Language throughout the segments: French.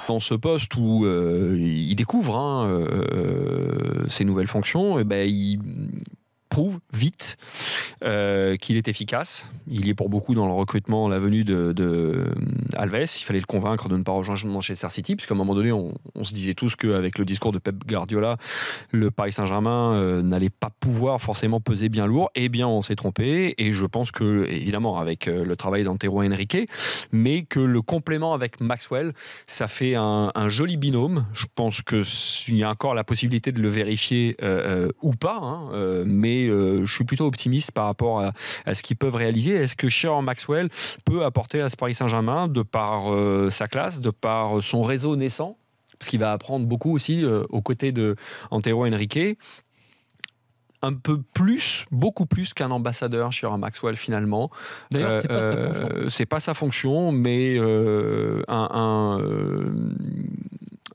Dans ce poste où il découvre ses nouvelles fonctions, et ben, il prouve vite qu'il est efficace. Il y est pour beaucoup dans le recrutement, la venue de Alves. Il fallait le convaincre de ne pas rejoindre Manchester City, puisqu'à un moment donné, on se disait tous qu'avec le discours de Pep Guardiola, le Paris Saint-Germain n'allait pas pouvoir forcément peser bien lourd. Eh bien, on s'est trompé. Et je pense que, évidemment, avec le travail d'Antero Henrique, mais que le complément avec Maxwell, ça fait un joli binôme. Je pense qu'il y a encore la possibilité de le vérifier ou pas, mais je suis plutôt optimiste par rapport à ce qu'ils peuvent réaliser. Est-ce que Shearer Maxwell peut apporter à ce Paris Saint-Germain, de par sa classe, de par son réseau naissant, parce qu'il va apprendre beaucoup aussi aux côtés de Antero Henrique, un peu plus, beaucoup plus qu'un ambassadeur, Shearer Maxwell, finalement. D'ailleurs, c'est pas sa fonction. C'est pas sa fonction, mais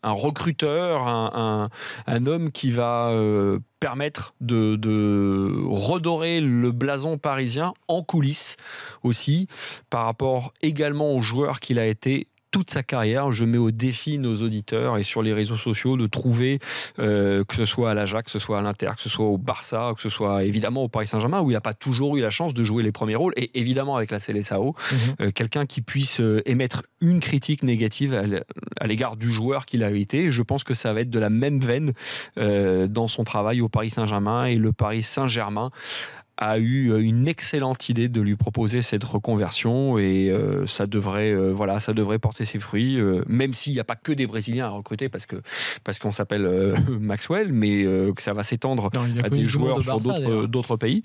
un recruteur, un homme qui va permettre de redorer le blason parisien en coulisses aussi, par rapport également aux joueurs qu'il a été toute sa carrière. Je mets au défi nos auditeurs et sur les réseaux sociaux de trouver, que ce soit à l'Ajax, que ce soit à l'Inter, que ce soit au Barça, que ce soit évidemment au Paris Saint-Germain, où il n'a pas toujours eu la chance de jouer les premiers rôles, et évidemment avec la Seleção, quelqu'un qui puisse émettre une critique négative à l'égard du joueur qu'il a été. Je pense que ça va être de la même veine dans son travail au Paris Saint-Germain, et le Paris Saint-Germain a eu une excellente idée de lui proposer cette reconversion, et ça devrait porter ses fruits, même s'il n'y a pas que des Brésiliens à recruter parce qu'on s'appelle Maxwell, mais que ça va s'étendre à des joueurs sur d'autres pays.